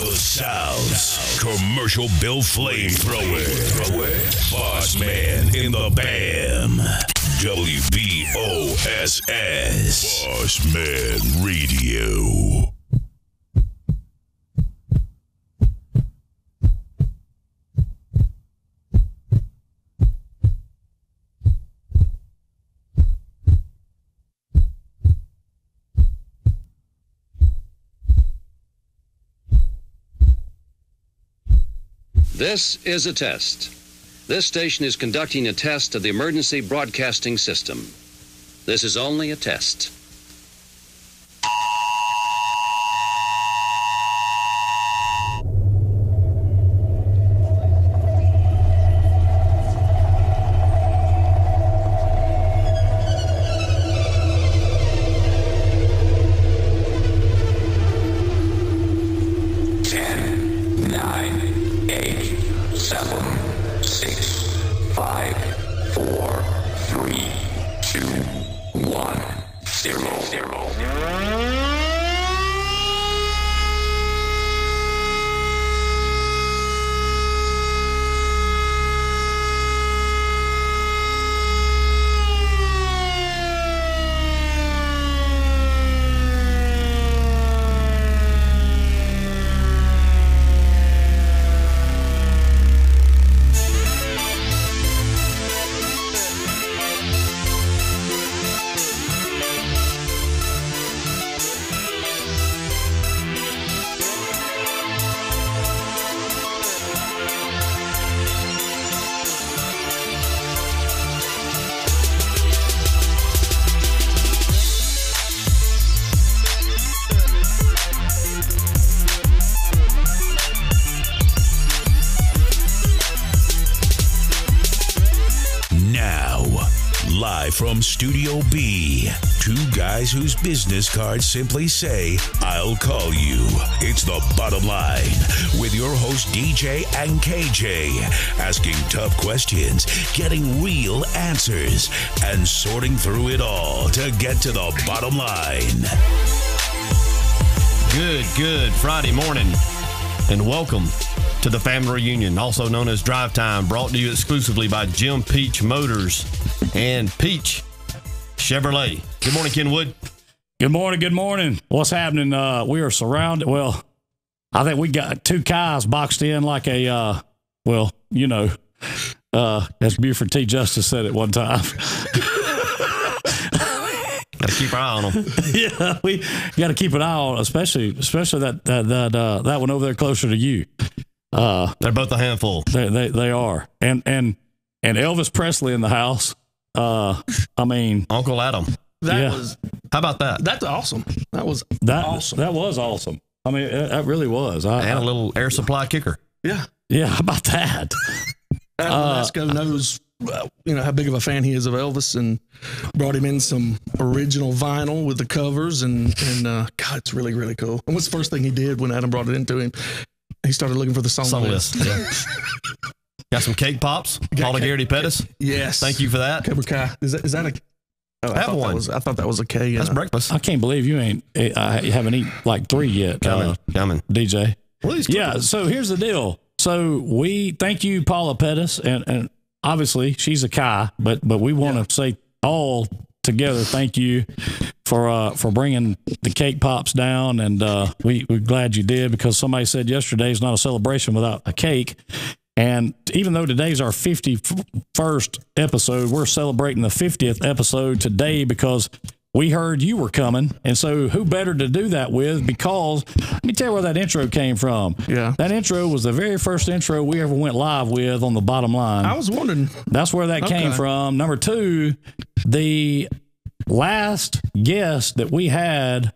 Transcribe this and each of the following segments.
the South's commercial bill flamethrower. Bossman in the BAM. WBOSS. Bossman Radio. This is a test. This station is conducting a test of the emergency broadcasting system. This is only a test. From Studio B, two guys whose business cards simply say, I'll call you. It's The Bottom Line with your host DJ and KJ, asking tough questions, getting real answers, and sorting through it all to get to the bottom line. Good Friday morning, and welcome to the family reunion, also known as Drive Time, brought to you exclusively by Jim Peach Motors and Peach Chevrolet. Good morning, Kenwood. Good morning. What's happening? We are surrounded. Well, I think we got two Kais boxed in like a, as Buford T. Justice said at one time. Got to keep our eye on them. Yeah, we got to keep an eye on, especially that one over there closer to you. They're both a handful. They are, and Elvis Presley in the house. Uncle Adam. How about that? That's awesome. That was awesome. That was awesome. I mean, that really was. And a little air supply kicker. Yeah. How about that? Adam Vasco knows, how big of a fan he is of Elvis, and brought him in some original vinyl with the covers, and God, it's really, really cool. And what's the first thing he did when Adam brought it into him? He started looking for the song list. Yeah. Got some cake pops. Paula Garrity Pettis. Yes. Thank you for that. Cobra Kai. Is that a? Oh, I have one. I thought that was a K. That's breakfast. I can't believe you haven't eaten like 3 yet. Coming. DJ. Well, so here's the deal. So we thank you, Paula Pettis, and obviously she's a Kai, but we want to say all together thank you for bringing the cake pops down, and we're glad you did, because somebody said yesterday is not a celebration without a cake. And even though today's our 51st episode, we're celebrating the 50th episode today because we heard you were coming. And so who better to do that with? Because let me tell you where that intro came from. Yeah. That intro was the very first intro we ever went live with on the Bottom Line. I was wondering. That's where that came from. Number two, the last guest that we had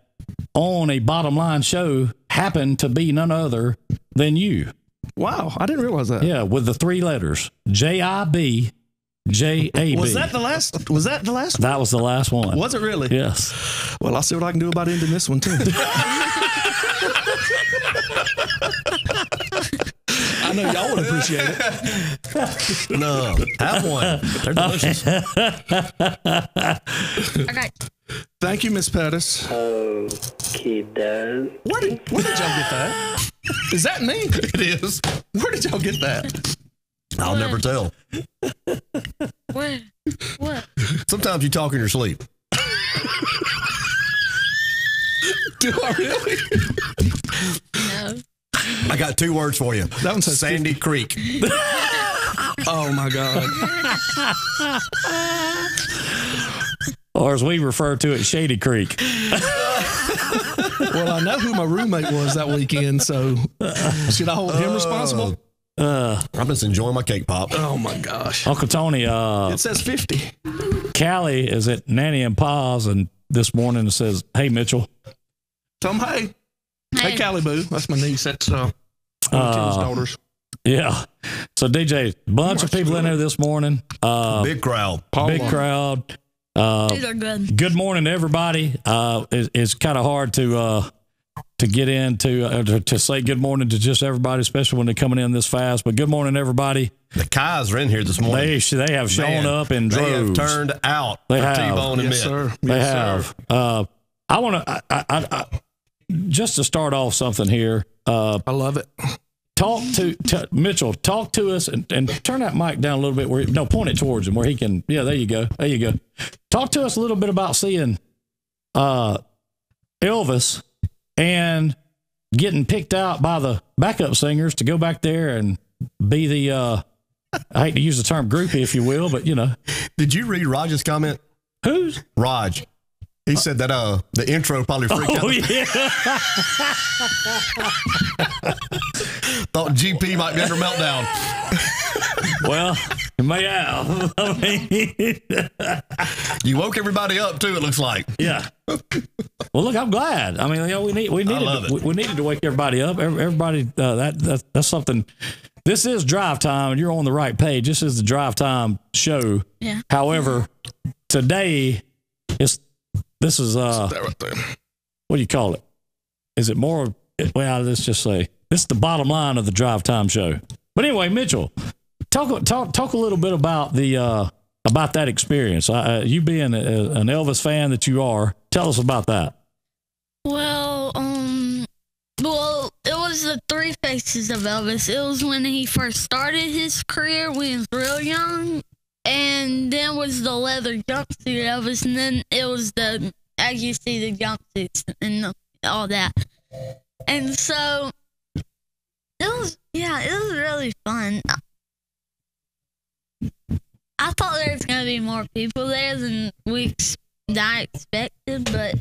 on a Bottom Line show happened to be none other than you. Wow, I didn't realize that. Yeah, with the 3 letters, JIBJAB. Was that the last? That was the last one. Was it really? Yes. Well, I'll see what I can do about ending this one too. I know y'all would appreciate it. No, have one. They're delicious. Okay. Thank you, Miss Pettis. Okie doke. Where did y'all get that? Is that me? It is. Where did y'all get that? I'll never tell. Where? What? Sometimes you talk in your sleep. Do I really? No. I got 2 words for you. That one says Sandy Creek. Oh my God. Or as we refer to it, Shady Creek. Well, I know who my roommate was that weekend, so should I hold him responsible? I'm just enjoying my cake pop. Oh my gosh. Uncle Tony, It says 50. Callie is at Nanny and Pa's, and this morning it says, "Hey Mitchell." Tell him, hey. Hey, Callie Boo. That's my niece. That's one of Tim's daughters. Yeah. So DJ, bunch of people in there this morning. Big crowd. Big crowd. These are good. Good morning to everybody. It's kind of hard to get into to say good morning to just everybody, especially when they're coming in this fast. But good morning, everybody. The Kais are in here this morning. They have shown up in droves. They have turned out. They for have. T-Bone and Yes, Mitt. sir. They Yes, have. sir. I want to just to start off something here. I love it. Talk to Mitchell. Talk to us and turn that mic down a little bit. Point it towards him where he can. Yeah, there you go. There you go. Talk to us a little bit about seeing Elvis and getting picked out by the backup singers to go back there and be the. I hate to use the term groupie, if you will, but you know. Did you read Raj's comment? Who's? Raj. He said that the intro probably freaked out. Oh, yeah. Thought GP might be under meltdown. Well, you may have. I mean, You woke everybody up too, it looks like. yeah. Well, look, I'm glad. I mean, you know, we needed to wake everybody up. Everybody, that's something. This is Drive Time, and you're on the right page. This is the Drive Time show. Yeah. However, today this is That right there. what do you call it? Is it more? Well, let's just say this is the bottom line of the Drive Time show. But anyway, Mitchell, talk a little bit about about that experience. You being an Elvis fan that you are, tell us about that. Well, it was the 3 phases of Elvis. It was when he first started his career when he was real young, and then was the leather jumpsuit Elvis, and then it was as you see, the jumpsuits and all that. And so it was really fun. I thought there was gonna be more people there than I expected, but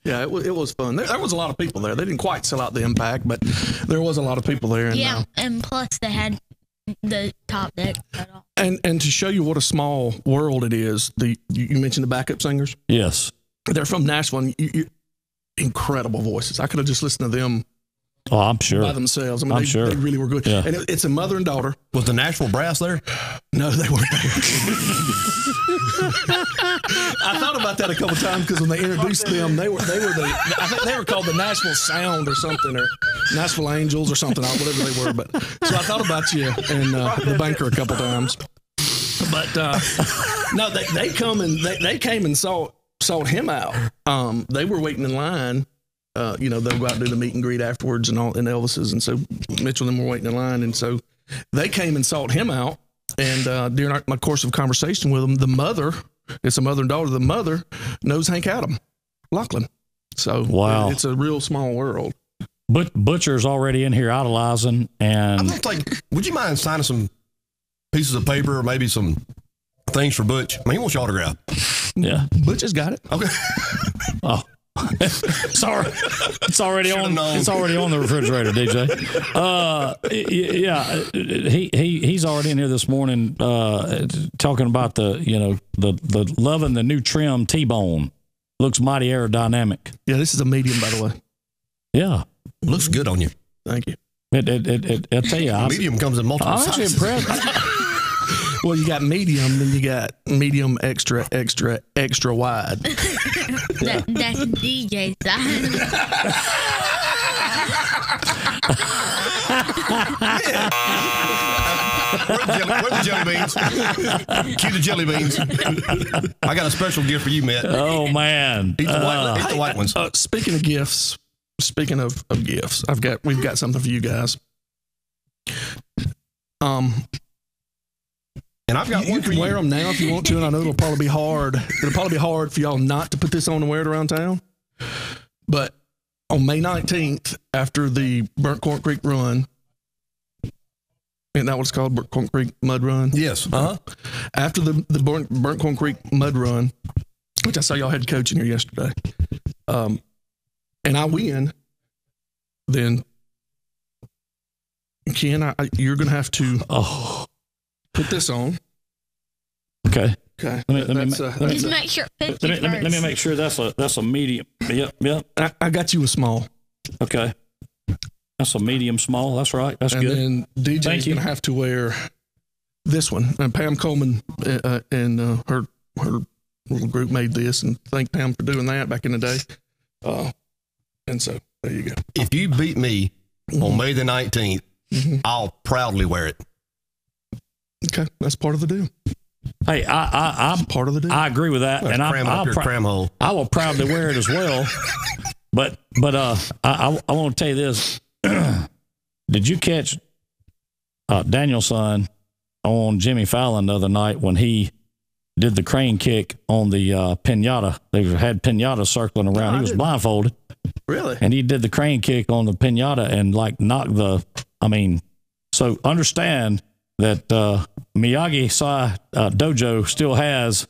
Yeah, it was fun. There was a lot of people there. They didn't quite sell out the Impact, but there was a lot of people there. And, yeah, and plus they had the top deck cut off. and to show you what a small world it is, you mentioned the backup singers. Yes. They're from Nashville. And incredible voices. I could have just listened to them Oh, I'm sure. by themselves. I mean, I'm they, sure. they really were good. Yeah. And it's a mother and daughter. Was the Nashville Brass there? No, they weren't there. I thought about that a couple times because when they introduced them, they were I think they were called the Nashville Sound or something, or Nashville Angels or something, whatever they were. But so I thought about you and the banker a couple times. But no, they came and sought him out. They were waiting in line. They'll go out and do the meet and greet afterwards and all in Elvis's. And so Mitchell and them were waiting in line. And so they came and sought him out. And during my course of conversation with them, the mother, it's a mother and daughter, the mother knows Hank Adam, Lachlan. So Wow. it's a real small world. But Butcher's already in here idolizing, and I'm just like, would you mind signing some pieces of paper or maybe some things for Butch? I mean, he wants your autograph. yeah. Butch has got it. Okay. Oh, sorry, it's already Should've on. known. It's already on the refrigerator, DJ. He's already in here this morning, talking about the loving the new trim T-bone. Looks mighty aerodynamic. Yeah, this is a medium, by the way. Yeah, Looks good on you. Thank you. I tell you, Medium comes in multiple I'm actually sizes. impressed. Well, you got medium, then you got medium, extra, extra, extra wide. That's DJ side. Where the jelly beans? Cue the jelly beans. I got a special gift for you, Matt. Oh man, Eat the white ones. Speaking of gifts, speaking of gifts, we've got something for you guys. And I've got you one for can you. wear them now if you want to, and I know it'll probably be hard. It'll probably be hard for y'all not to put this on and wear it around town. But on May 19th, after the Burnt Corn Creek Run, isn't that what it's called? Burnt Corn Creek Mud Run? Yes. After the Burnt Corn Creek Mud Run, which I saw y'all had coaching here yesterday, and I win, then Ken, you're going to have to put this on. Okay. Okay. Just make sure. Let me make sure that's a medium. Yep. I got you a small. Okay. That's a medium small. That's right. That's good. And then DJ's going to have to wear this one. And Pam Coleman and her little group made this, and thank Pam for doing that back in the day. And so there you go. If you beat me on May the 19th, I'll proudly wear it. Okay, that's part of the deal. Hey, I'm Part of the deal. I agree with that, and Cram up your cram hole. I will proudly wear it as well. But I want to tell you this. Did you catch Daniel's son on Jimmy Fallon the other night when he did the crane kick on the pinata? They had pinata circling around. No, he was blindfolded. Really? And he did the crane kick on the pinata and like knocked so understand that Miyagi-Sai Dojo still has,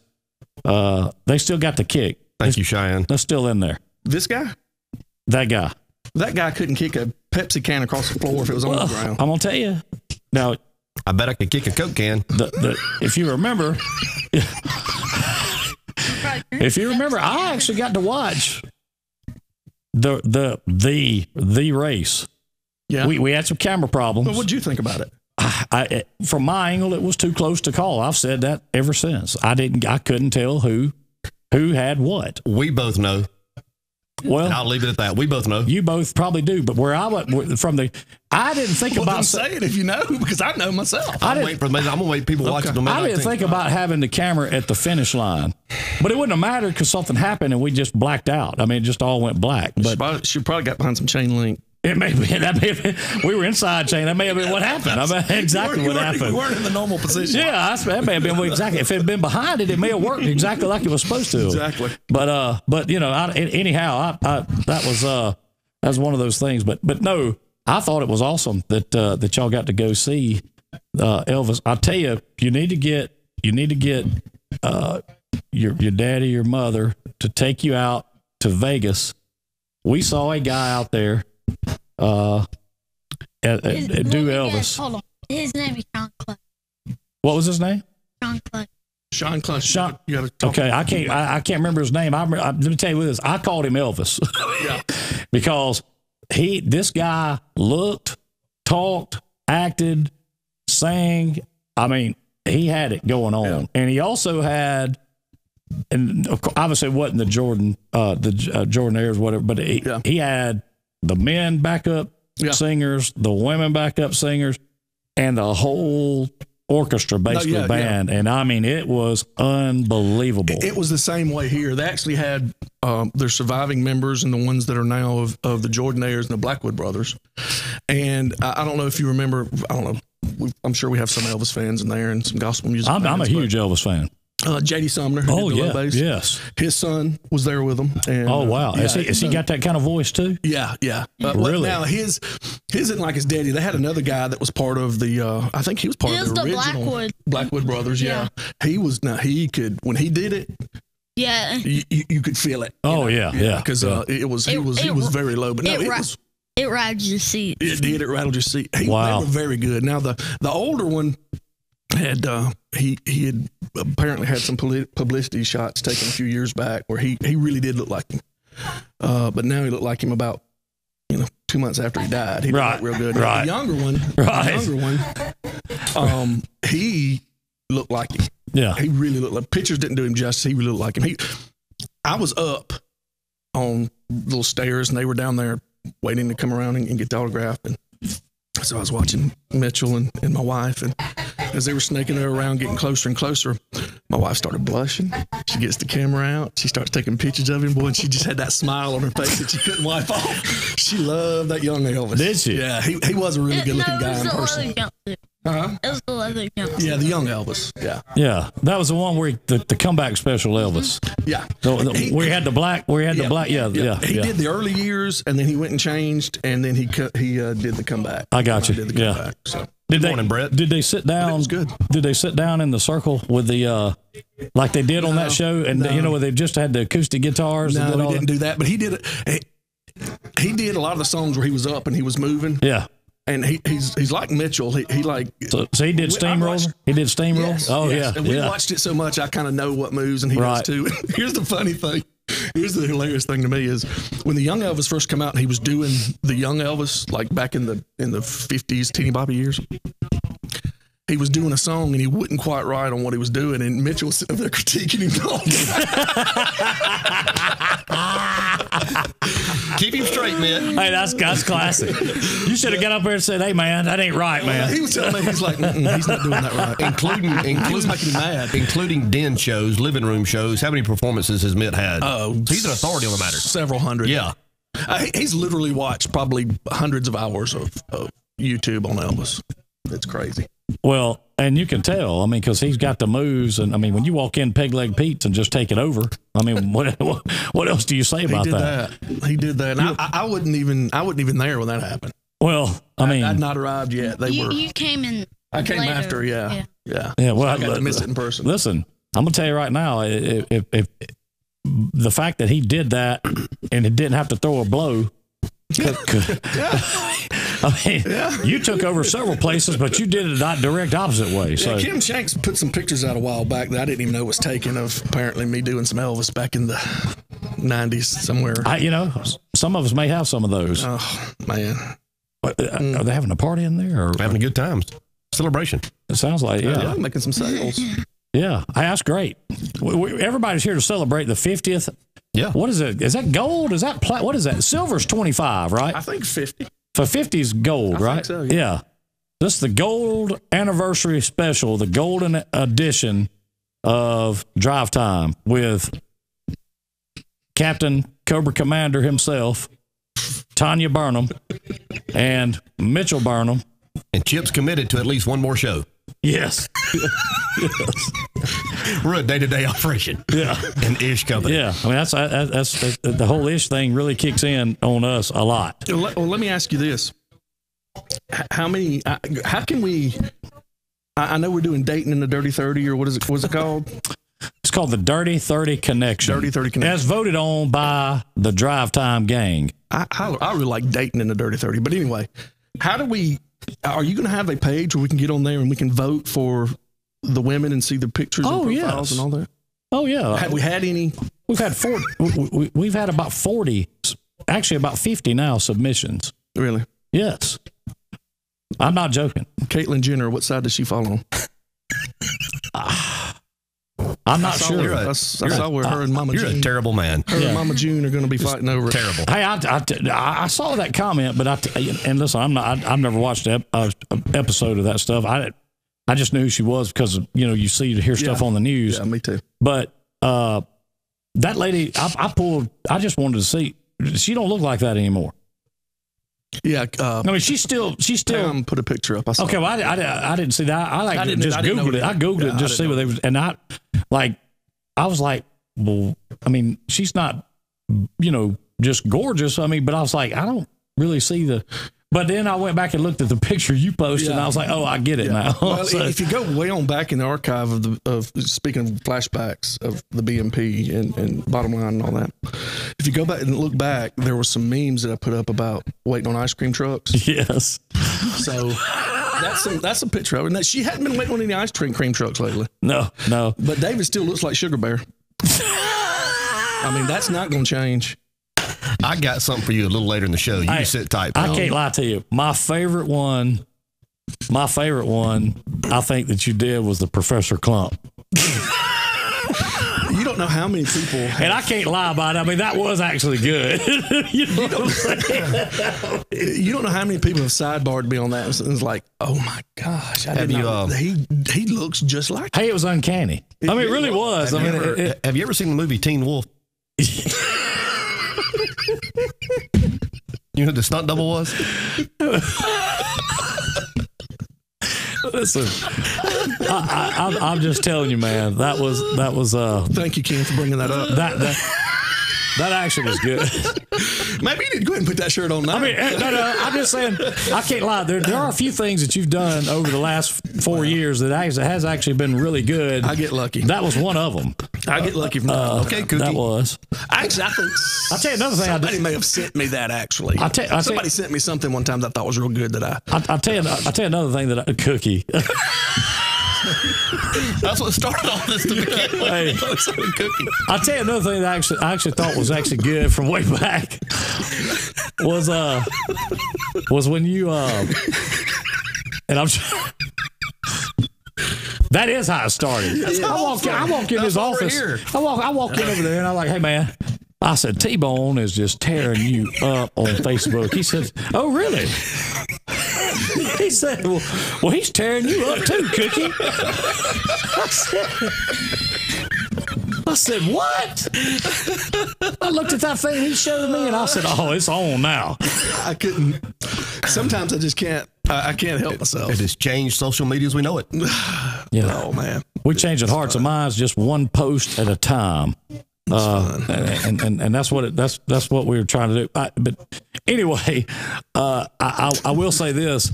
they still got the kick. Thank you, Cheyenne. They're still in there. This guy? That guy. That guy couldn't kick a Pepsi can across the floor if it was on the ground. I'm going to tell you. Now, I bet I could kick a Coke can. if you remember, I actually got to watch the race. Yeah. We had some camera problems. Well, what'd you think about it? From my angle, it was too close to call. I've said that ever since. I couldn't tell who had what. We both know. Well, And I'll leave it at that. We both know. You both probably do, but where I went from I didn't think Well, about then say it if you know, because I know myself. I'm gonna wait people watching the I didn't think about having the camera at the finish line, but it wouldn't have mattered because something happened and we just blacked out. I mean, it just all went black. But She probably got behind some chain link. it may be we were inside chain. That may have been what happened. I mean, exactly what happened. You weren't in the normal position. Yeah, that may have been exactly. If it had been behind it, it may have worked exactly like it was supposed to. Exactly. But you know, anyhow, that was one of those things. But no, I thought it was awesome that y'all got to go see Elvis. I'll tell you, you need to get your daddy, your mother to take you out to Vegas. We saw a guy out there do Elvis. Hold on. His name is Sean Clay. What was his name? Sean Clay. Sean Clutch. Sean- You gotta talk. Okay, I can't remember his name. Let me tell you what this. I called him Elvis Yeah. because this guy looked, talked, acted, sang. I mean, he had it going on, Yeah. and he also had. And of course, obviously, it wasn't the Jordan, Jordanaires, whatever. But he had the men backup singers, the women backup singers, and the whole orchestra, basically band. And I mean, it was unbelievable. It was the same way here. They actually had their surviving members and the ones that are now of the Jordanaires and the Blackwood brothers. And I don't know if you remember. I don't know. I'm sure we have some Elvis fans in there and some gospel music. I'm a huge Elvis fan. J.D. Sumner. Who did the low bass. Yes. His son was there with him. And, Oh wow! yeah, Has he got that kind of voice too? Yeah. Really? Now his isn't like his daddy. They had another guy that was part of the. I think he was part It of was the the original Blackwood brothers. Yeah. He was. Now he could when he did it. Yeah. You could feel it. Oh yeah. Because he was very low, but no, It rattled your seat. it did. It rattled your seat. They Wow. were very good. Now the older one had he had apparently had some publicity shots taken a few years back where he really did look like him. But now he looked like him about 2 months after he died. He didn't look real good. Right. The younger one, he looked like him. Yeah. He really looked like pictures didn't do him justice. He really looked like him. I was up on little stairs and they were down there waiting to come around and get the autograph. And so I was watching Mitchell and my wife, and as they were snaking her around, getting closer and closer, my wife started blushing. She gets the camera out. She starts taking pictures of him, boy, and she just had that smile on her face that she couldn't wipe off. She loved that young Elvis. Did she? Yeah, he was a really good-looking guy in person. It was the leather jumpsuit. Yeah, the young Elvis. Yeah. Yeah, that was the one where the comeback special Elvis. Yeah. We had the black. We had the black. Yeah. He did the early years, and then he went and changed, and then he did the comeback. I got you. Did the comeback, so. Did they, morning, Brett. Did they sit down? It was good. Did they sit down in the circle with the like they did on that show, and where they just had the acoustic guitars? No, and he didn't do that, but he did. He did a lot of the songs where he was up and he was moving. Yeah. And he's like Mitchell. He like so he did Steamroller. He did Steamroller. Yes, Oh yes. yeah. And we watched it so much, I kind of know what moves, and he does too. Here's the funny thing. Here's the hilarious thing to me is when the young Elvis first came out, and he was doing the young Elvis like back in the 50s, teeny boppy years. He was doing a song and he wasn't quite right on what he was doing, and Mitchell was sitting there critiquing him. Keep him straight, man. Hey, that's classic. You should have got up there and said, "Hey, man, that ain't right, man." He was telling me, he's like, he's not doing that right. Including He was making him mad. Including den shows, living room shows. How many performances has Mitt had? Oh, he's an authority on the matter. Several hundred. Yeah. He's literally watched probably hundreds of hours of YouTube on Elvis. It's crazy. Well, and you can tell, I mean, because he's got the moves, and I mean, when you walk in Peg Leg Pete's and just take it over, I mean, what else do you say about that? He did that. And I wasn't even there when that happened. Well, I mean, I'd not arrived yet. You came in. I came later. after. Yeah. well, I got to miss it in person. Listen, I'm gonna tell you right now, if the fact that he did that and it didn't have to throw a blow. I mean, you took over several places, but you did it not direct opposite way. So Kim Shanks put some pictures out a while back that I didn't even know was taken of apparently me doing some Elvis back in the 90s somewhere. Some of us may have some of those. Oh man, Are they having a party in there? Or Having a good time. Celebration. It sounds like yeah, making some sales. Yeah, hey, that's great. Everybody's here to celebrate the 50th. Yeah. What is it? Is that gold? Is that what is that? Silver's 25, right? I think 50. For 50 is gold, right? Think so, yeah. This is the gold anniversary special, the golden edition of Drive Time with Captain Cobra Commander himself, Tanya Burnham, and Mitchell Burnham. And Chip's committed to at least one more show. Yes. We're a day-to-day operation. Yeah. An Ish company. Yeah. I mean, that's the whole Ish thing really kicks in on us a lot. Well, let me ask you this. How can we, I know we're doing Dating in the Dirty 30, or what's it called? It's called the Dirty 30 Connection. Dirty 30 Connection. As voted on by the Drive Time gang. I really like Dating in the Dirty 30. But anyway, are you going to have a page where we can get on there and we can vote for the women and see the pictures and profiles and all that? Oh, yeah. Have we had any? We've had 40. We've had about 40, actually about 50 now submissions. Really? Yes. I'm not joking. Caitlyn Jenner, what side does she fall on? I'm not sure. I saw where her and Mama June. You're a terrible man. Her and Mama June are going to be fighting over it. Terrible. Hey, I saw that comment, but and listen, I've never watched an episode of that stuff. I just knew who she was because you hear stuff on the news. Yeah, me too. But that lady, I just wanted to see. She don't look like that anymore. Yeah. I mean, she's still. Put a picture up. I saw Okay, well, I didn't see that. I Googled it. I Googled it and just see what they was, and I was like, well, I mean, she's not, just gorgeous. I mean, but I was like, I don't really see the. But then I went back and looked at the picture you posted, and I was like, oh, I get it now. Well, So- if you go way on back in the archive of speaking of flashbacks of the BMP and bottom line and all that, if you go back and look back, there were some memes that I put up about waiting on ice cream trucks. Yes. So that's a picture of her. Now, she hadn't been waiting on any ice cream trucks lately. No. But David still looks like Sugar Bear. I mean, that's not going to change. I got something for you a little later in the show. You can sit tight. I can't lie to you. My favorite one, I think that you did was the Professor Clump. don't know how many people. And I can't lie about it. I mean, that was actually good. You know what I'm saying? You don't know how many people have sidebarred me on that. And it's like, oh my gosh, he looks just like. Hey, it was uncanny. I mean, it really was. Have you ever seen the movie Teen Wolf? You know who the stunt double was? Listen, I'm just telling you, man. That was. Thank you, Ken, for bringing that up. That actually was good. Maybe you need to go ahead and put that shirt on now. I mean, no, I'm just saying, I can't lie. There are a few things that you've done over the last 4 years that has actually been really good. I get lucky. That was one of them. I get lucky from that. Okay, Cookie. That was. Actually, I think I'll tell you another thing. Somebody may have sent me that, actually. Somebody sent me something one time that I thought was real good that I'll tell you another thing that Cookie. That's what started all this to begin with. Hey, I'll tell you another thing that I actually thought was actually good from way back was when you and I'm that is how it started. I walk in his office. I walk in over there and I'm like, hey man, I said T-Bone is just tearing you up on Facebook. He said, oh really? He said, well, he's tearing you up too, Cookie. I said, what? I looked at that thing he showed me, and I said, oh, it's on now. I couldn't. Sometimes I just can't. I can't help myself. It has changed social media as we know it. Yeah. Oh, man. We changing hearts and minds just one post at a time. And that's what we were trying to do. But anyway, I will say this: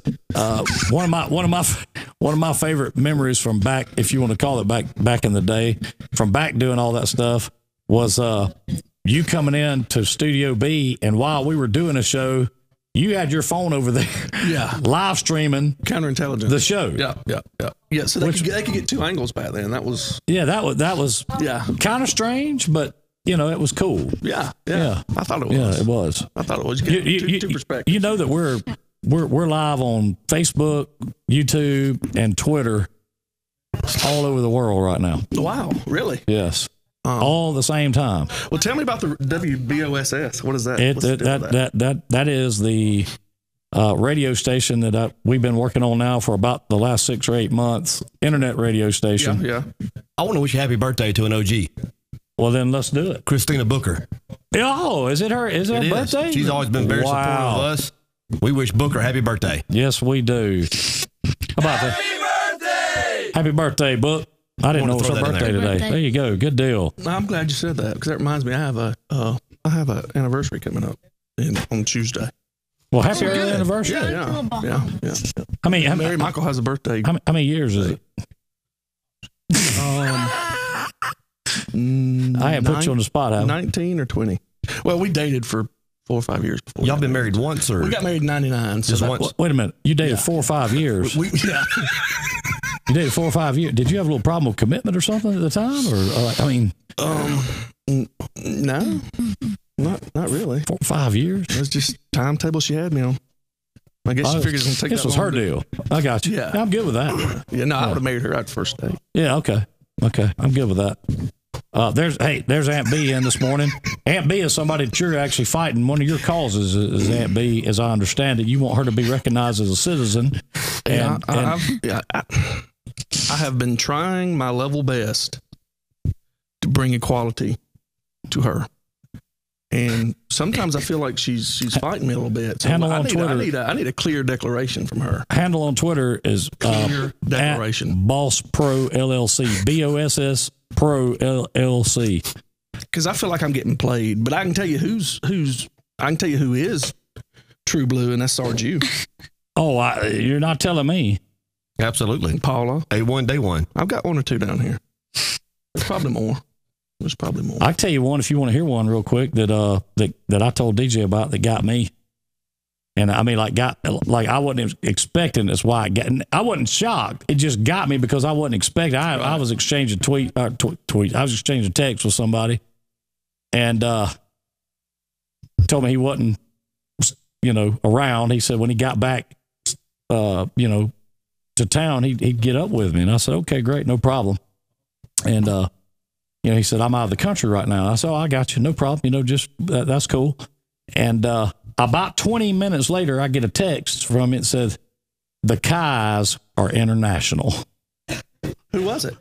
one of my favorite memories from back, if you want to call it back in the day, from back doing all that stuff, was you coming in to Studio B, and while we were doing a show, you had your phone over there, live streaming counterintelligence the show. Yeah. So they could get two angles back then. That was that was kind of strange, but you know it was cool. Yeah. I thought it was. Yeah, it was. I thought it was. You get two perspectives. You know that we're live on Facebook, YouTube, and Twitter all over the world right now. Wow, really? Yes. All at the same time. Well, tell me about the WBOSS. What is that? That is the radio station that we've been working on now for about the last 6 or 8 months. Internet radio station. Yeah. I want to wish a happy birthday to an OG. Well, then let's do it. Christina Booker. Oh, is it her? Is it her birthday? She's always been very supportive of us. We wish Booker happy birthday. Yes, we do. How about that? Happy birthday! Happy birthday, Book. I didn't know it was her birthday today. There you go. Good deal. I'm glad you said that because that reminds me. I have a anniversary coming up on Tuesday. Well, happy early anniversary. Yeah. I mean, Mary Michael has a birthday. How many years is it? I had put you on the spot. 19 or 20. Well, we dated for 4 or 5 years before. Y'all been married once, or we got married in '99? Just once. Wait a minute. You dated 4 or 5 years. You dated 4 or 5 years. Did you have a little problem with commitment or something at the time, or I mean? No, not really. 4 or 5 years. It was just timetable she had me on. I guess she figured it was going to take this was her deal. I got you. Yeah, I'm good with that. Yeah, no, I would have married her at the first day. Yeah, okay, I'm good with that. There's Aunt B in this morning. Aunt B is somebody that you're actually fighting. One of your causes is Aunt B, as I understand it. You want her to be recognized as a citizen. And I have been trying my level best to bring equality to her. And sometimes I feel like she's fighting me a little bit. So I need a clear declaration from her. Handle on Twitter is clear declaration. Boss Pro LLC. BOSS Pro LLC. Because I feel like I'm getting played, but I can tell you who is true blue, and that's Sarge U. Oh, you're not telling me. Absolutely. Paula. A1, day one. I've got 1 or 2 down here. There's probably more. I can tell you one if you want to hear one real quick that I told DJ about that got me. And I mean, I wasn't expecting this. Why I wasn't shocked. It just got me because I wasn't expecting. I was exchanging tweet. I was exchanging text with somebody, and told me he wasn't, around. He said when he got back, to town, he'd get up with me, and I said, okay, great, no problem. And he said, I'm out of the country right now. I said, oh, I got you. No problem. Just that's cool. And about 20 minutes later, I get a text from it that said, the Kais are international. Who was it?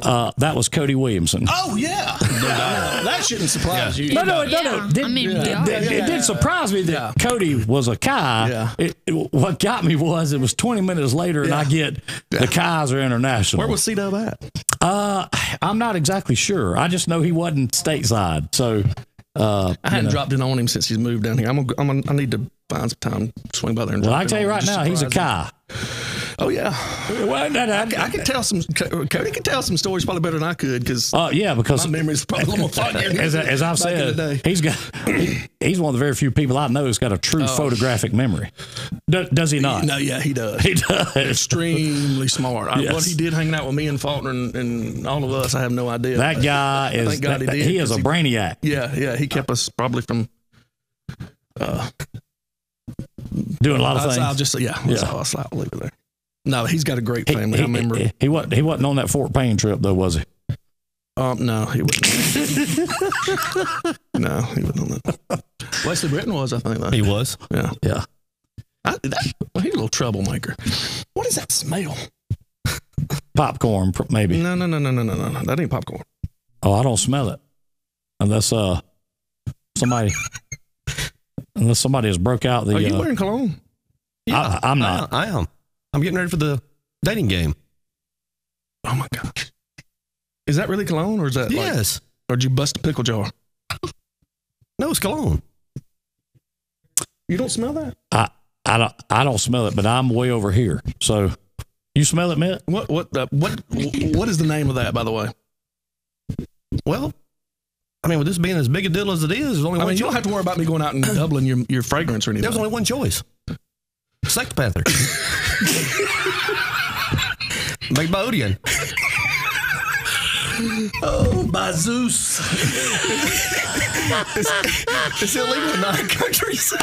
That was Cody Williamson. Oh, yeah. That shouldn't surprise you. No. They are. It did surprise me that Cody was a Kai. Yeah. What got me was it was 20 minutes later, and I get the Kais are international. Where was C-Dub at? I'm not exactly sure. I just know he wasn't stateside. So I hadn't dropped in on him since he's moved down here. I need to find some time to swing by there and well, drop I in tell you on him. right Just now, he's a surprise him. Kai. Oh, yeah. Well, I can tell some. Cody can tell some stories probably better than I could because because my memory's probably a little more foggy. as I've said, he's one of the very few people I know who's got a true photographic memory. Does he not? No, yeah, he does. He does. Extremely smart. Yes. What he did hanging out with me and Faulkner and all of us, I have no idea. That guy is. Thank God he did. He is a brainiac. Yeah, he kept us probably from doing a lot of things. I'll just I'll leave it there. No, he's got a great family. I remember. He wasn't on that Fort Payne trip though, was he? No, he wasn't. No, he wasn't on that. Wesley Britton was, I think. Though. He was. Yeah. Yeah. He's a little troublemaker. What is that smell? Popcorn, maybe. No. That ain't popcorn. Oh, I don't smell it unless somebody has broke out the. Are you wearing cologne? Yeah, I'm not. I am. I'm getting ready for the dating game. Oh my gosh. Is that really cologne or is that Yes. Or did you bust a pickle jar? No, it's cologne. You don't smell that? I don't smell it, but I'm way over here. So you smell it, Mitt? What is the name of that, by the way? Well, I mean, with this being as big a deal as it is, there's only one you choice. don't have to worry about me going out and doubling your fragrance or anything. There's only one choice. Sex Panther. Made by Odeon. Oh, by Zeus. It's illegal in 9 countries.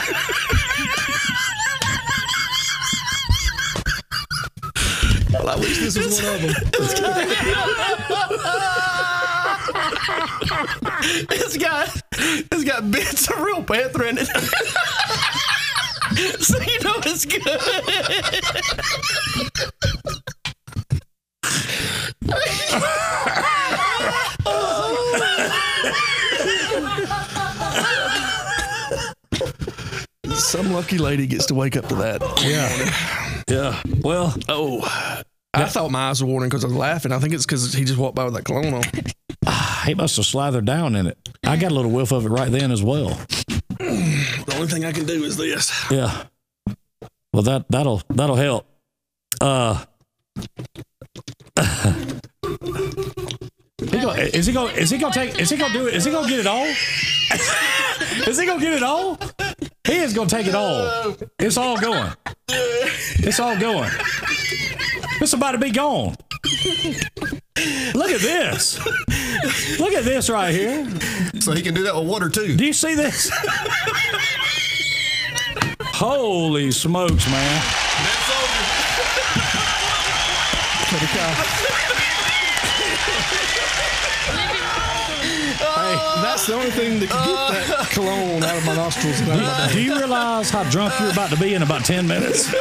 Well, I wish this was one of them. It's got bits of real panther in it. So you know it's good. Some lucky lady gets to wake up to that. Yeah. Well, I thought my eyes were watering because I was laughing. I think it's because he just walked by with that cologne on. he must have slathered down in it. I got a little whiff of it right then as well. The only thing I can do is this. Yeah. Well, that'll help. Is he gonna get it all? Is he gonna get it all? He is gonna take it all. It's all going. It's all going. It's about to be gone. Look at this. Look at this right here. So he can do that with water too. Do you see this? Holy smokes, man. Hey, that's the only thing that can get that cologne out of my nostrils. And out of my Do you realize how drunk you're about to be in about 10 minutes?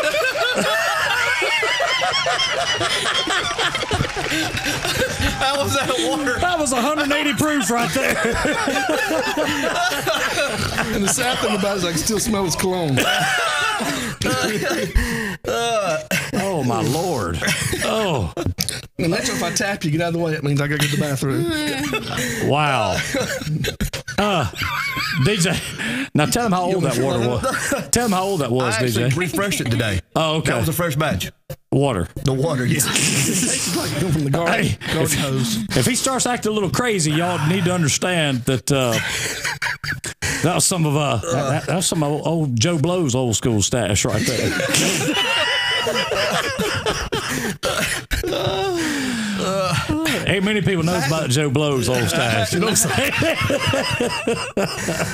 How was that water? That was 180 proof right there. And the sad thing about it is I can still smell his cologne. Oh, my Lord. Oh. And that's if I tap you, get out of the way. It means I got to get to the bathroom. Wow. DJ, now tell him how old that water was. Tell him how old that was, I actually DJ. refreshed it today. Oh, okay. That was a fresh batch. Water. The water, yeah. It tastes like it come from the garden, Hey, garden hose. If he starts acting a little crazy, y'all need to understand that that was some of old Joe Blow's old school stash right there. ain't many people knows about Joe Blow's old stash. You know what I'm saying?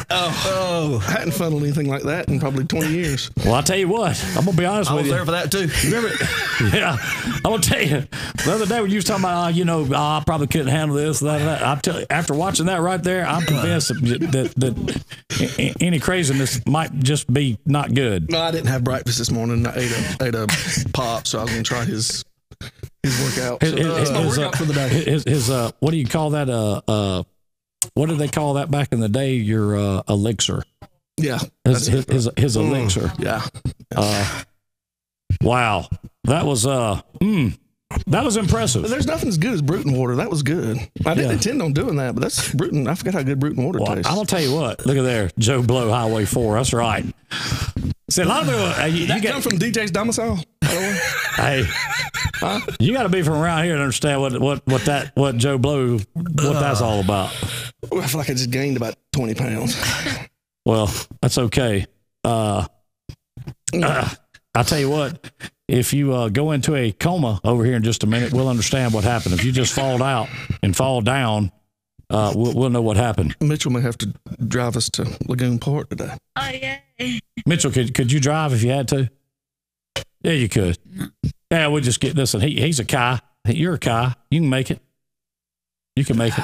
I hadn't funneled anything like that in probably 20 years. Well, I'll tell you what. I'm gonna be honest with you. I was there for that too. Remember? Yeah, I'm gonna tell you. The other day when you was talking about, I probably couldn't handle this, that. I'm telling you, after watching that right there, I'm convinced that any craziness might just be not good. No, I didn't have breakfast this morning. I ate a pop, so I was gonna try his workout. So that's my workout for the day. His what do you call that? What did they call that back in the day? Your elixir. Yeah, his elixir. Yeah. Wow, that was impressive. But there's nothing as good as Bruton water. That was good. I didn't intend on doing that, but that's Bruton. I forgot how good Bruton water tastes. I'm gonna tell you what. Look at there, Joe Blow, Highway 4. That's right. See, a lot of people. You come from DJ's domicile. Hey, you got to be from around here to understand what Joe Blow, what that's all about. I feel like I just gained about 20 pounds. Well, that's okay. I'll tell you what. If you go into a coma over here in just a minute, we'll understand what happened. If you just fall out and fall down, we'll know what happened. Mitchell may have to drive us to Lagoon Park today. Oh, yeah. Mitchell, could you drive if you had to? Yeah, you could. Yeah, we'll just get this. He's a Kai. You're a Kai. You can make it. You can make it.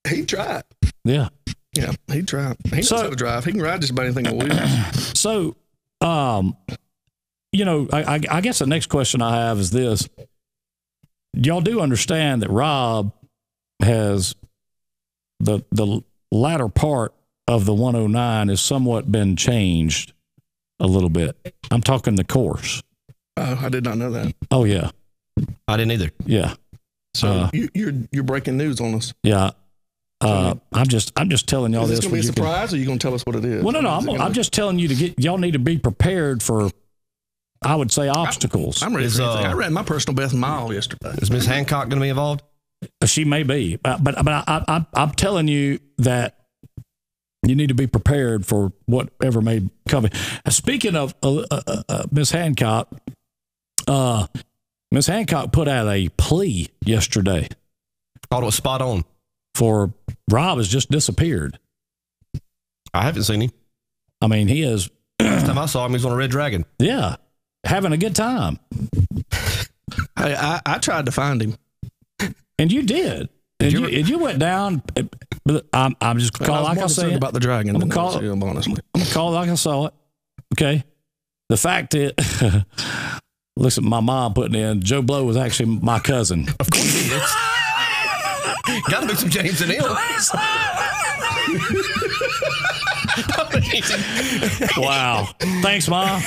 He'd try it. Yeah. Yeah, he'd try it. He knows how to drive. He can ride just about anything on wheels. So, I guess the next question I have is this. Y'all do understand that Rob has the latter part of the 109 has somewhat been changed a little bit. I'm talking the course. I did not know that. Oh yeah, I didn't either. Yeah. So you're breaking news on us. Yeah. I'm just telling y'all is this. Is this going to be a surprise, or are you going to tell us what it is? Well, no. I'm just telling you y'all need to be prepared for, I would say, obstacles. I'm ready for anything. I ran my personal best mile yesterday. Is Miss Hancock going to be involved? She may be, but I'm telling you that you need to be prepared for whatever may come. Speaking of Miss Hancock, Miss Hancock put out a plea yesterday. Thought it was spot on. For Rob has just disappeared. I haven't seen him. I mean, he is. Last time I saw him, he was on a red dragon. Yeah, having a good time. Hey, I tried to find him, and you did. And you went down. I'm just call like I said about the dragon. I'm gonna call it like I saw it. Okay. The fact is, listen, my mom putting in Joe Blow was actually my cousin. Of course he is. Got to be some James and Hill. Wow. Thanks, Mom.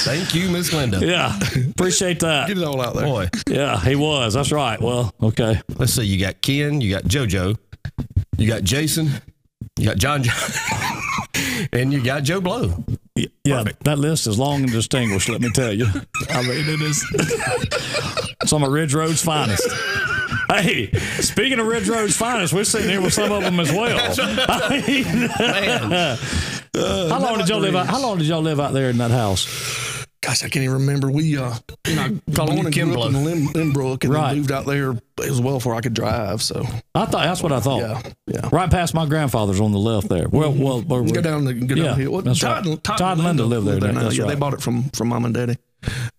Thank you, Miss Linda. Yeah. Appreciate that. Get it all out there. Boy. Yeah, he was. That's right. Well, okay. Let's see. You got Ken, you got JoJo, you got Jason, you got John, and you got Joe Blow. Yeah, that list is long and distinguished, let me tell you. I mean, it is some of Ridge Road's finest. Hey, speaking of Ridge Road's finest, we're sitting here with some of them as well. I mean, how long did y'all live out there in that house? Gosh, I can't even remember. We born and grew up in Lynbrook and then moved out there as well before I could drive. So that's what I thought. Yeah. Right past my grandfather's on the left there. Well, go down the hill. Well, Todd and Linda live there. Yeah, they bought it from Mom and Daddy.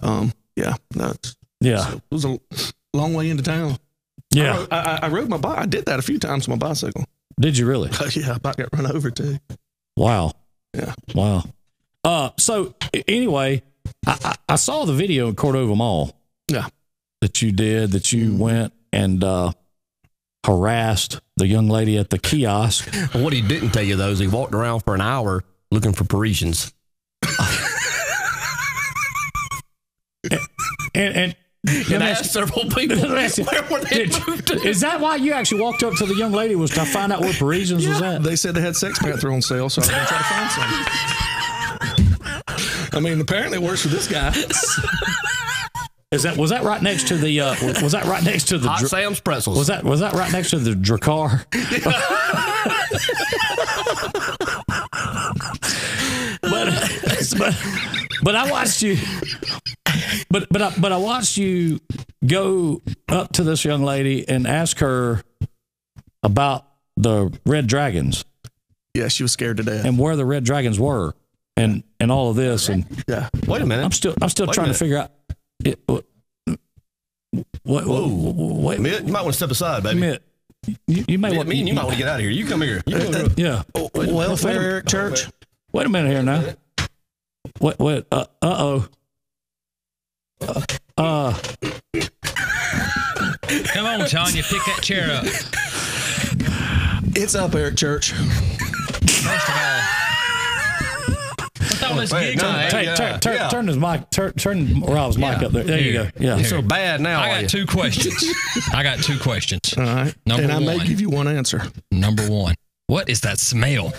So it was a long way into town. Yeah, I rode my bike. I did that a few times on my bicycle. Did you really? Yeah, my bike got run over too. Wow. Yeah. Wow. So anyway, I saw the video in Cordova Mall. Yeah. That you went and harassed the young lady at the kiosk. What he didn't tell you though is he walked around for an hour looking for Parisians. and asked several people where they moved to. Is that why you actually walked up to the young lady, was to find out where Parisians was at? They said they had Sex Panther on sale, so I was going to try to find some. I mean, apparently it works for this guy. Was that right next to the Hot Sam's pretzels? Was that right next to the Dracar? but I watched you. But I watched you go up to this young lady and ask her about the red dragons? Yeah, she was scared to death. And where the red dragons were, and all of this, and yeah. Wait a minute. I'm still trying to figure out. Wait, You might want to step aside, baby. You may want. You might want to get out of here. You come here. Yeah. Welfare, Eric Church. Wait a minute here now. Wait. Uh-oh. Come on, Tanya, pick that chair up. It's up, Eric Church. First of all, what's all this giggling? Turn his mic. Turn Rob's mic up there. There you go. Yeah. You're so bad now. I got two questions. All right. Number and I one. may give you one answer. Number one. What is that smell?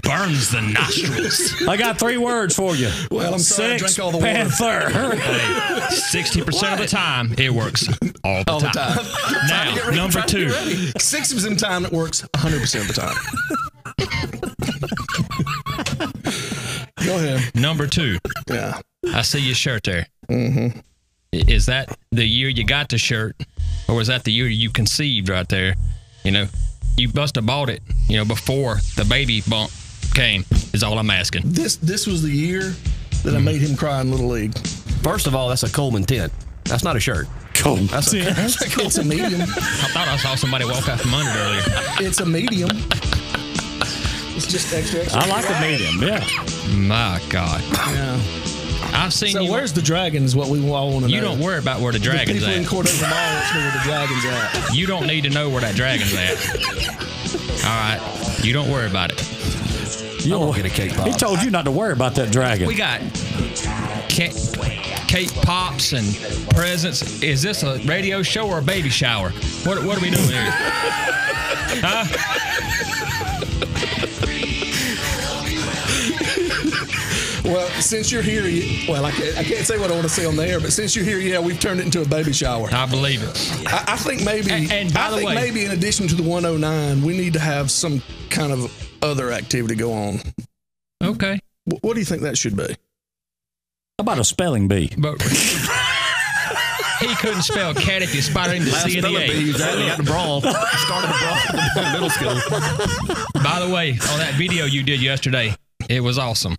Burns the nostrils. I got 3 words for you. Well, I'm sorry I drank all the water. Panther. Hey, 60% of the time, it works all the time. Now, number 2. 60% of the time, it works 100% of the time. Go ahead. Number 2. Yeah. I see your shirt there. Mm-hmm. Is that the year you got the shirt, or was that the year you conceived right there? You know, you must have bought it, before the baby bump came, is all I'm asking. This was the year that I made him cry in Little League. First of all, that's a Coleman tent. That's not a shirt. Coleman tent. It's a medium. I thought I saw somebody walk out from under it earlier. It's a medium. It's just extra. I like the medium, yeah. My God. Yeah. I've seen so you. Where's the dragons? What we all want to know. You don't worry about where the dragon's the people at. in Cordova Mall want to know where the dragon's at. You don't need to know where that dragon's at. All right. You don't worry about it. You don't get a cake pop. He told you not to worry about that dragon. We got cake pops and presents. Is this a radio show or a baby shower? What are we doing here? Huh? Well, since you're here, I can't say what I want to say on the air, but since you're here, yeah, we've turned it into a baby shower. I believe it. I think maybe, and by the way, maybe in addition to the 109, we need to have some kind of other activity go on. Okay. What do you think that should be? How about a spelling bee? But he couldn't spell cat if you spotted him to see the A. He got the brawl. Started the brawl in middle school. By the way, on that video you did yesterday, it was awesome.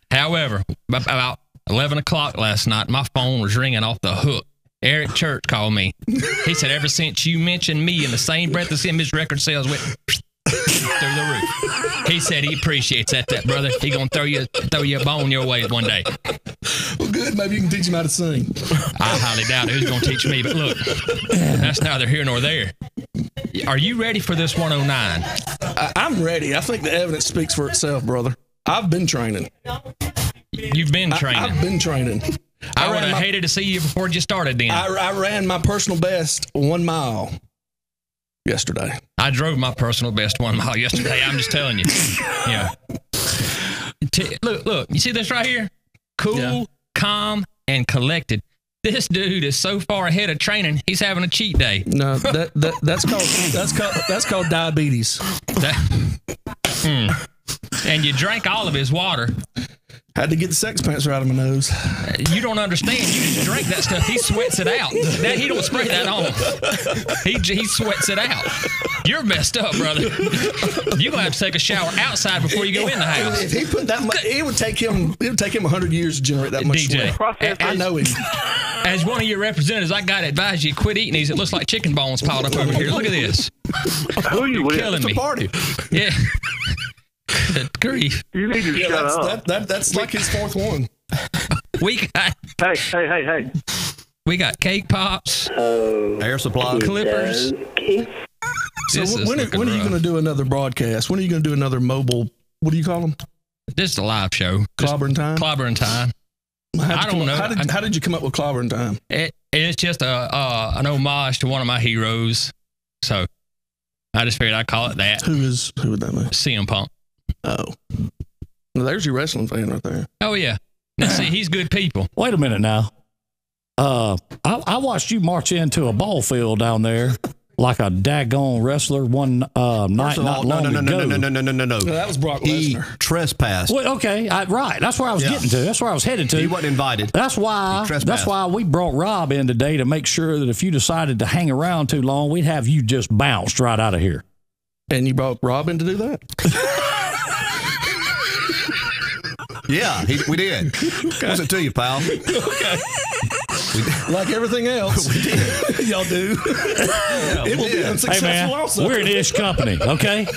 However, about 11 o'clock last night, my phone was ringing off the hook. Eric Church called me. He said, ever since you mentioned me in the same breath as him, his record sales went through the roof. He said he appreciates that brother. He gonna throw you a bone your way one day. Well, good. Maybe you can teach him how to sing. I highly doubt it. Who's gonna teach me? But look, that's neither here nor there. Are you ready for this 109? I'm ready. I think the evidence speaks for itself, brother. I've been training. You've been training. I've been training. I would have hated to see you before you started then. I ran my personal best 1 mile yesterday. I drove my personal best 1 mile yesterday. I'm just telling you. Yeah. Look, you see this right here? Cool, calm, and collected. This dude is so far ahead of training, he's having a cheat day. No, that's called diabetes. And you drank all of his water. Had to get the sex pants right out of my nose. You don't understand. You just drink that stuff. He sweats it out. He don't spray that on. He sweats it out. You're messed up, brother. You're gonna have to take a shower outside before you go in the house. If he put that much, it would take him 100 years to generate that much DJ, sweat. I know him. As one of your representatives, I gotta advise you quit eating these. It looks like chicken bones piled up over here. Look at this. Who are you with? Killing me. It's a party. Yeah. Good grief. You need to shut up. That's like his fourth one. We got Hey. We got cake pops, Air supply, clippers. So when are you going to do another broadcast? When are you going to do another mobile? What do you call them? Just a live show. Clobbering time. Clobbering time. I don't know. How did you come up with clobbering time? It's just an homage to one of my heroes. So I just figured I'd call it that. Who would that be? CM Punk. Oh, well, there's your wrestling fan right there. Oh yeah. Now see, he's good people. Wait a minute now. I watched you march into a ball field down there like a daggone wrestler one night not long ago. No. That was Brock He Lesnar. trespassed. Well, okay, right. That's where I was getting to. That's where I was headed to. He wasn't invited. That's why we brought Rob in today to make sure that if you decided to hang around too long, we'd have you just bounced right out of here. And you brought Rob in to do that? Yeah, we did. What's it to you, pal? Okay. Like everything else. We did. Y'all do. Yeah, it will be unsuccessful hey man, also. We're an ish company, okay?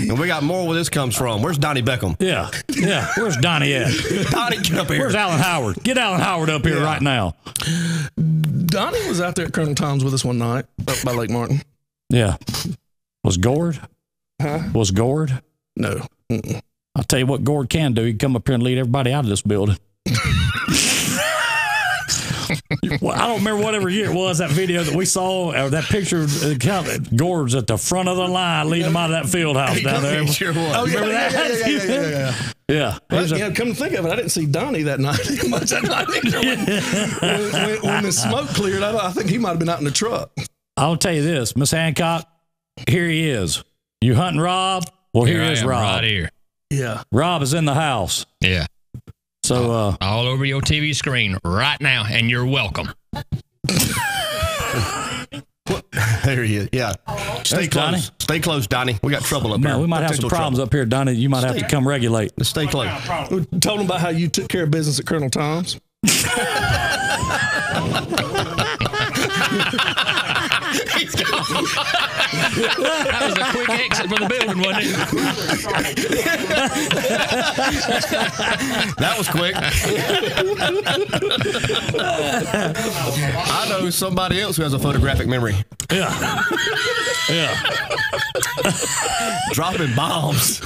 And we got more where this comes from. Where's Donnie Beckham? Yeah. Where's Donnie at? Donnie, get up here. Where's Alan Howard? Get Alan Howard up here right now. Donnie was out there at Colonel Tom's with us one night up by Lake Martin. Yeah. Was Gord? Huh? Was Gord? No. Mm-mm. I'll tell you what Gord can do. He can come up here and lead everybody out of this building. Well, I don't remember whatever year it was, that video that we saw, or that picture. Gord's at the front of the line leading them out of that field house down there. Sure was. Oh, remember that? Yeah. Well, come to think of it, I didn't see Donnie that night much that night either. When the smoke cleared, I think he might have been out in the truck. I'll tell you this, Miss Hancock, here he is. You hunting Rob? Well, here is Rob. Right here. Yeah. Rob is in the house. Yeah. So all over your TV screen right now, and you're welcome. There he is. Yeah. Stay There's close. Donnie. Stay close, Donnie. We got trouble up here. man, we might have some problems up here, Donnie. You might have to come regulate. Let's stay close. We told him about how you took care of business at Colonel Tom's. He's gone. That was a quick exit for the building, wasn't it? That was quick. I know somebody else who has a photographic memory. Yeah. Dropping bombs.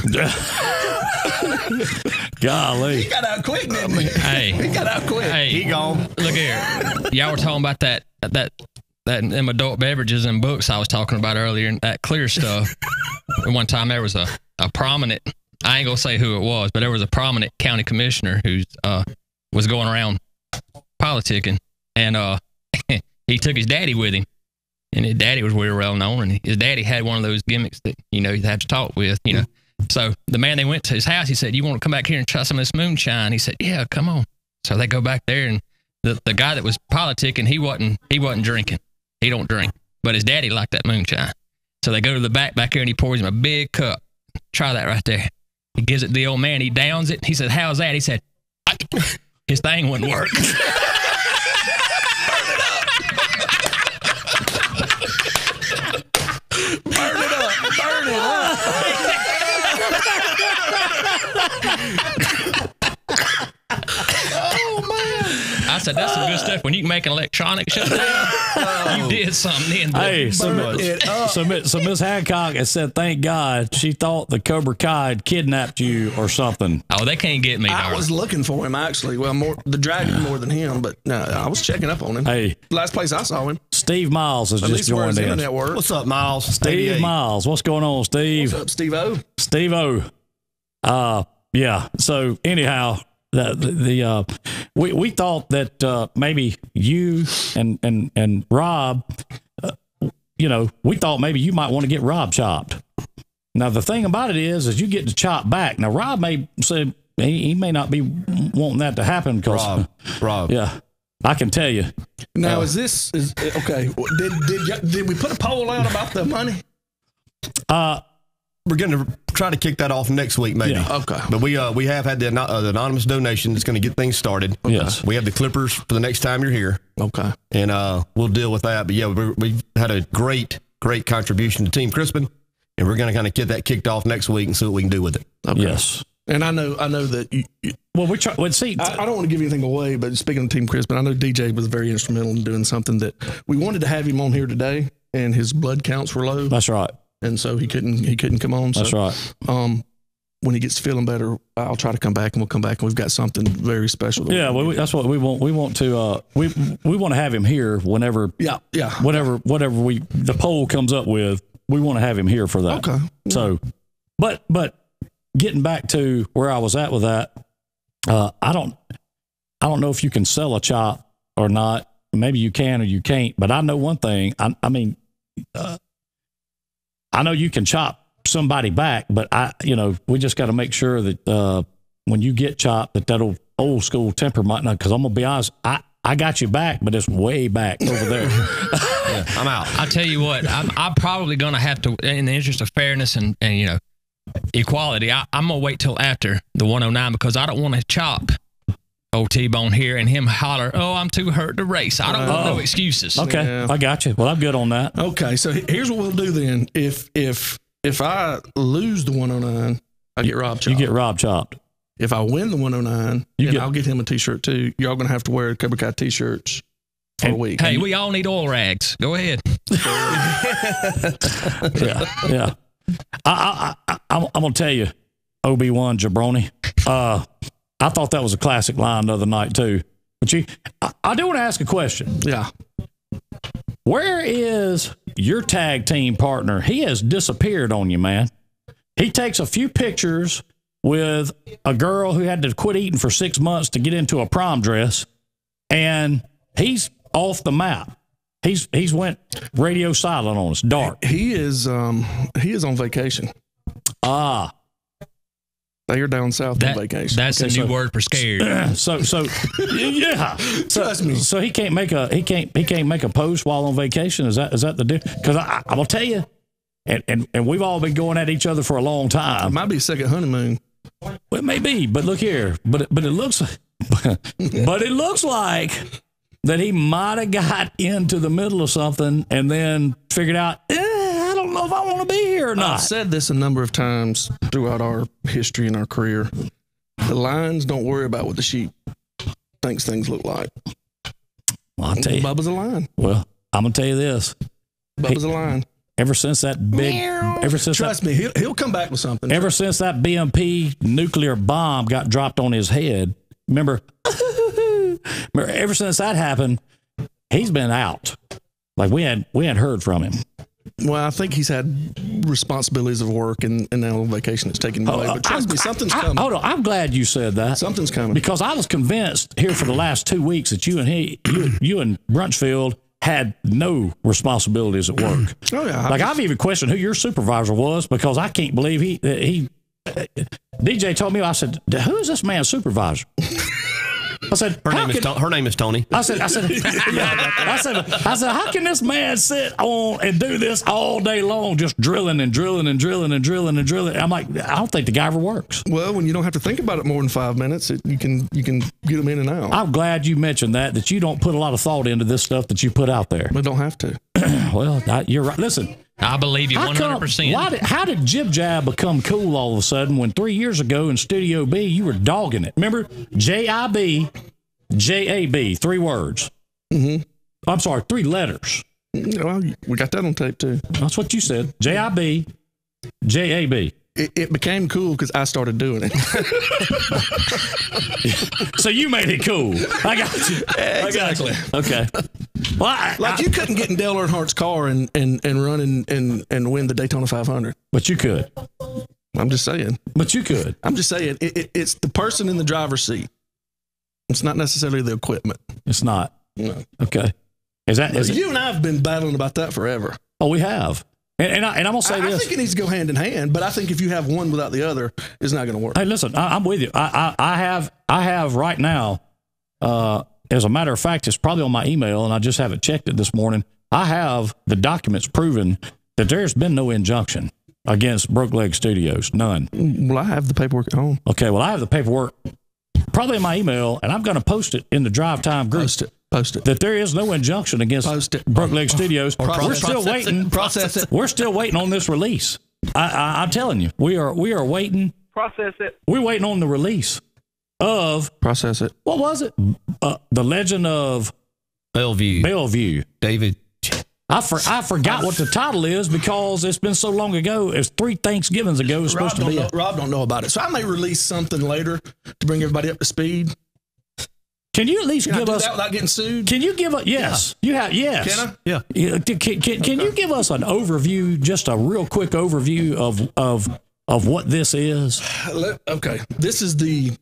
Golly. He got out quick, didn't he? Hey. He got out quick. Hey, He gone. look here. Y'all were talking about that them adult beverages and books I was talking about earlier, and that clear stuff. And one time there was a prominent, I ain't gonna say who it was, but there was a prominent county commissioner who was going around politicking, and he took his daddy with him, and his daddy was very well known, and his daddy had one of those gimmicks that you had to talk with, So the man, they went to his house. He said, "You want to come back here and try some of this moonshine?" He said, "Yeah, come on." So they go back there, and the guy that was politicking, he wasn't drinking. He don't drink, but his daddy liked that moonshine. So they go to the back here, and he pours him a big cup. Try that right there. He gives it to the old man. He downs it. He said, "How's that?" He said, "His thing wouldn't work." Burn it up. Oh, man. I said, "That's some good stuff. When you can make an electronic shut down, you did something." Hey, so Miss Hancock has said, thank God she thought the Cobra Kai had kidnapped you or something. Oh, they can't get me, I darling. was looking for him, actually. Well, the dragon more than him, but no, I was checking up on him. Hey. Last place I saw him. Steve Miles has At just least where joined his in. internet worked. What's up, Miles? Steve Miles, what's going on, Steve? What's up, Steve-O? Steve-O. Yeah. So anyhow, we thought that maybe you and Rob, we thought maybe you might want to get Rob chopped. Now the thing about it is you get to chop back. Now Rob may say he may not be wanting that to happen because Rob. Yeah, I can tell you. Now is okay? Did we put a poll out about the money? We're going to try to kick that off next week, maybe. Yeah. Okay. But we have had the anonymous donation that's going to get things started. Yes. We have the clippers for the next time you're here. Okay. And we'll deal with that. But yeah, we've had a great contribution to Team Crispin, and we're going to kind of get that kicked off next week and see what we can do with it. Okay. Yes. And I know that you Well, we try. Well, see, I don't want to give anything away, but speaking of Team Crispin, I know DJ was very instrumental in doing something that we wanted to have him on here today, and his blood counts were low. That's right. And so he couldn't come on. That's right. When he gets feeling better, I'll try to come back, and we'll come back, and we've got something very special. Yeah, well, that's what we want. We want to we want to have him here whenever. Yeah. Whatever the poll comes up with, we want to have him here for that. Okay. So, but getting back to where I was at with that, I don't know if you can sell a chop or not. maybe you can or you can't, but I know one thing. I mean, I know you can chop somebody back, but we just got to make sure that when you get chopped, that old school temper might not. Because I'm gonna be honest, I got you back, but it's way back over there. Yeah, I'm out. I tell you what, I'm probably gonna have to, in the interest of fairness and equality, I'm gonna wait till after the 109 because I don't want to chop old T-Bone here and him holler, "Oh, I'm too hurt to race." I don't want no excuses. Okay, Yeah. I got you. Well, I'm good on that. Okay, so here's what we'll do then. If I lose the 109, I get Rob chopped. You get Rob chopped. If I win the 109, I'll get him a T-shirt too. Y'all gonna have to wear Cobra Kai T-shirts for a week. Hey, we all need oil rags. Go ahead. Yeah. I'm gonna tell you, Obi-Wan Jabroni. I thought that was a classic line the other night too. But I do want to ask a question. Yeah. Where is your tag team partner? He has disappeared on you, man. He takes a few pictures with a girl who had to quit eating for 6 months to get into a prom dress, and he's off the map. He's went radio silent on us. Dark. He is on vacation. They are down south on vacation. That's a new word for scared. So yeah. Trust me. So he can't make a post while on vacation. Is that the deal? Because I'm gonna tell you, and we've all been going at each other for a long It time. might be a second honeymoon. Well, it may be, but look here. But it looks like that he might have got into the middle of something and then figured out, I don't know if I want to be here or not. I've said this a number of times throughout our history and our career. The lions don't worry about what the sheep thinks things look like. Well, I'll tell you. Bubba's a lion. Well, I'm gonna tell you this. Bubba's a lion. Ever since that Trust me, he'll come back with something. Ever since that BMP nuclear bomb got dropped on his head, remember, ever since that happened, he's been out. Like we hadn't heard from him. Well, I think he's had responsibilities of work and now on vacation it's taken away. But trust me, something's coming. Hold on, I'm glad you said that. Something's coming. Because I was convinced here for the last 2 weeks that you and Brunchfield had no responsibilities at work. Oh yeah. Like I've even questioned who your supervisor was because I can't believe he DJ told me, I said, who is this man's supervisor? I said, her name is Tony. I said, how can this man sit on and do this all day long, just drilling and drilling and drilling and drilling and drilling? I'm like, I don't think the guy ever works. Well, when you don't have to think about it more than 5 minutes, you can get them in and out. I'm glad you mentioned that you don't put a lot of thought into this stuff that you put out there. But don't have to. Well, you're right. Listen. I believe you 100%. How did Jib Jab become cool all of a sudden when 3 years ago in Studio B you were dogging it? Remember? JIB, JAB, 3 words. Mm-hmm. I'm sorry, 3 letters. Well, we got that on tape too. That's what you said. JIB, JAB. It became cool because I started doing it. So you made it cool. I got you. Exactly. Okay. Well, you couldn't get in Dale Earnhardt's car and run and win the Daytona 500. But you could. I'm just saying. But you could. I'm just saying. It's the person in the driver's seat. It's not necessarily the equipment. It's not. No. Okay. Is you and I have been battling about that forever. Oh, we have. And I'm going to say this. I think it needs to go hand in hand, but I think if you have one without the other, it's not going to work. Hey, listen, I'm with you. I have right now, as a matter of fact, it's probably on my email, and I just haven't checked it this morning. I have the documents proving that there's been no injunction against Broke Leg Studios. None. Well, I have the paperwork at home. Okay, well, I have the paperwork probably in my email, and I'm going to post it in the Drive Time group. Post it. That there is no injunction against Broke Leg Studios. We're still waiting. Process it. We're still waiting on this release. I'm telling you, we are waiting. Process it. We're waiting on the release of. Process it. What was it? The Legend of Bellevue. David. I forgot what the title is because it's been so long ago. It's 3 Thanksgivings ago. It was supposed to be. Rob don't know about it, so I may release something later to bring everybody up to speed. Can you at least give us that without getting sued? Can you give us? Yes, you have. Yes. Can I? Yeah. Can you give us an overview, just a real quick overview of what this is? Okay, this is the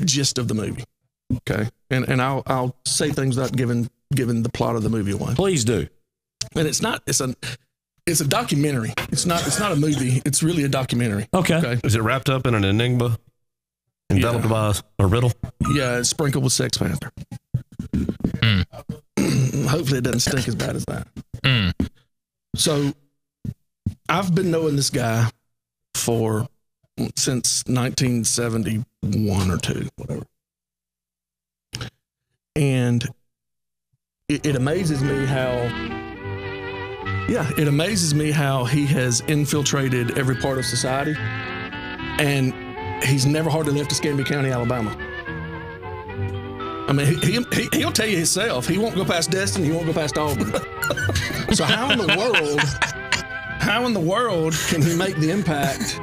gist of the movie. Okay, and I'll say things without giving the plot of the movie away. Please do. And it's a documentary. It's not a movie. It's really a documentary. Okay. Is it wrapped up in an enigma? Enveloped by a riddle? Yeah, it's sprinkled with Sex Panther. Hopefully it doesn't stink as bad as that. So I've been knowing this guy since 1971 or 2, whatever. And it amazes me how he has infiltrated every part of society, and he's never hardly left Escambia County, Alabama. I mean, he'll tell you himself. He won't go past Destin. He won't go past Auburn. So how in the world can he make the impact,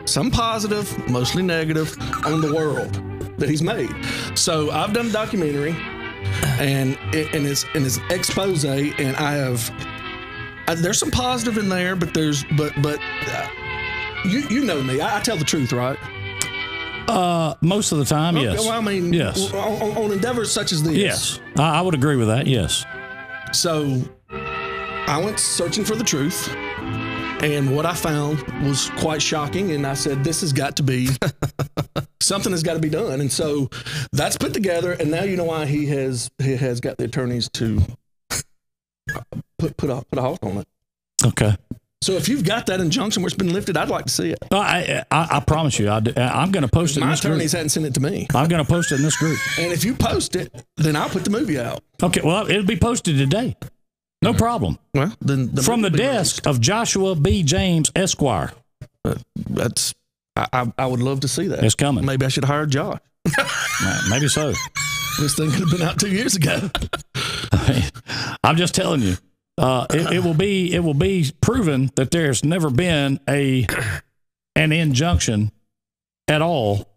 some positive, mostly negative, on the world that he's made? So I've done a documentary, and it's expose, and there's some positive in there, but you know me. I tell the truth, right? Most of the time, yes. Well, I mean, yes. On endeavors such as this. Yes, I would agree with that, yes. So I went searching for the truth, and what I found was quite shocking, and I said, this has got to be, something has got to be done. And so that's put together, and now you know why he has got the attorneys to put a halt on it. Okay. So if you've got that injunction where it's been lifted, I'd like to see it. I promise you, I'm going to post it in this group. My attorneys hadn't sent it to me. I'm going to post it in this group. And if you post it, then I'll put the movie out. Okay, well, it'll be posted today. No problem. Well, then from the desk of Joshua B. James, Esquire. That's I would love to see that. It's coming. Maybe I should hire Josh. Maybe so. This thing could have been out 2 years ago. I'm just telling you. It will be proven that there's never been an injunction at all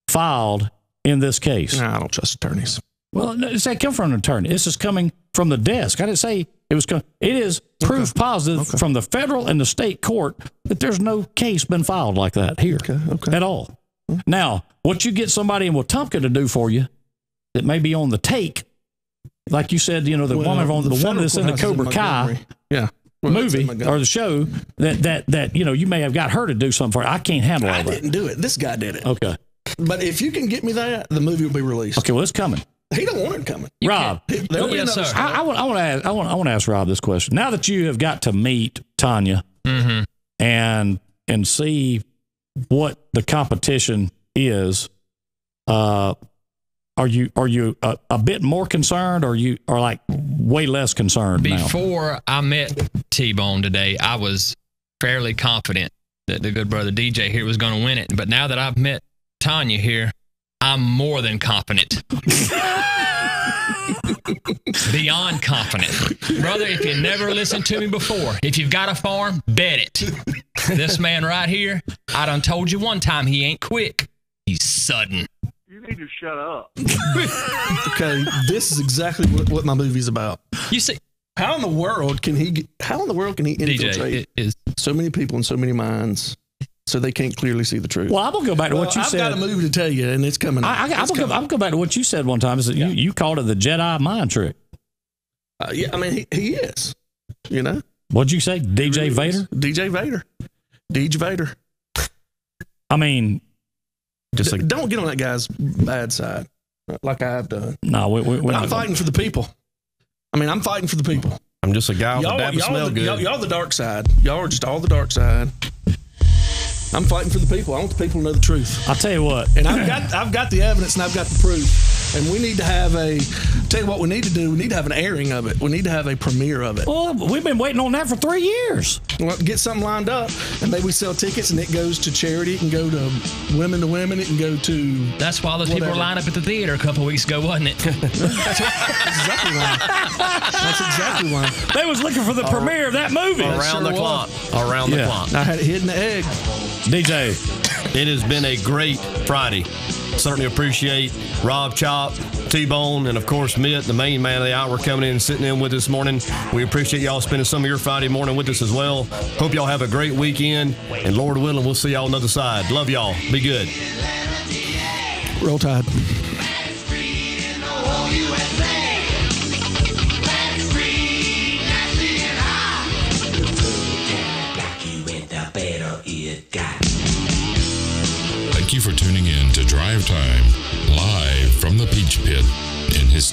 filed in this case. Nah, I don't trust attorneys. Well, it's come from an attorney. This is coming from the desk. I didn't say it was. It is proof positive from the federal and the state court that there's no case been filed like that here at all. Now, what you get somebody in Wetumpka to do for you that may be on the take. Like you said, the woman that's in the Cobra Kai movie or the show that you may have got her to do something for you. I can't handle all that. I didn't do it. This guy did it. Okay. But if you can get me that, the movie will be released. Okay, well, it's coming. He don't want it coming. Rob, yes, sir. I want to ask Rob this question. Now that you have got to meet Tanya and see what the competition is, are you a bit more concerned, or you are like way less concerned now? Before I met T-Bone today, I was fairly confident that the good brother DJ here was going to win it. But now that I've met Tanya here, I'm more than confident. Beyond confident. Brother, if you never listened to me before, if you've got a farm, bet it. This man right here, I done told you one time he ain't quick. He's sudden. You need to shut up. Okay, this is exactly what my movie's about. You see, how in the world can he infiltrate so many people and so many minds so they can't clearly see the truth? Well, I'm gonna go back to what you said. I've got a movie to tell you, and it's coming. I'm gonna go back to what you said one time. Is that you called it the Jedi mind trick? Yeah, I mean he is. What'd you say, DJ really Vader? DJ Vader. DJ Vader. I mean, don't get on that guy's bad side like I have done. No, I'm fighting for the people. I mean, I'm fighting for the people. I'm just a guy with a dab of smell good. Y'all the dark side. Y'all are just all the dark side. I'm fighting for the people. I want the people to know the truth. I'll tell you what. And I've got the evidence and I've got the proof. And we need to have tell you what we need to do. We need to have an airing of it. We need to have a premiere of it. Well, we've been waiting on that for 3 years. Well, get something lined up, and maybe we sell tickets, and it goes to charity. It can go to women. It can go to. That's why those people were lined up at the theater a couple of weeks ago, wasn't it? That's exactly why. That's exactly why. They was looking for the premiere of that movie. Around the clock. I had it hid in the egg. DJ, it has been a great Friday. Certainly appreciate Rob Chop, T-Bone, and of course Mitt, the main man of the hour, coming in and sitting in with us this morning. We appreciate y'all spending some of your Friday morning with us as well. Hope y'all have a great weekend, and Lord willing, we'll see y'all on the other side. Love y'all. Be good. Roll Tide.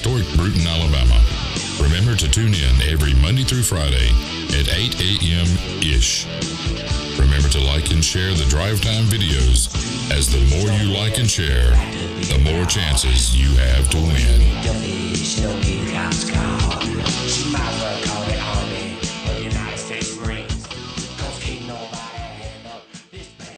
historic Bruton, Alabama. Remember to tune in every Monday through Friday at 8 a.m.-ish. Remember to like and share the Drive Time videos, as the more you like and share, the more chances you have to win.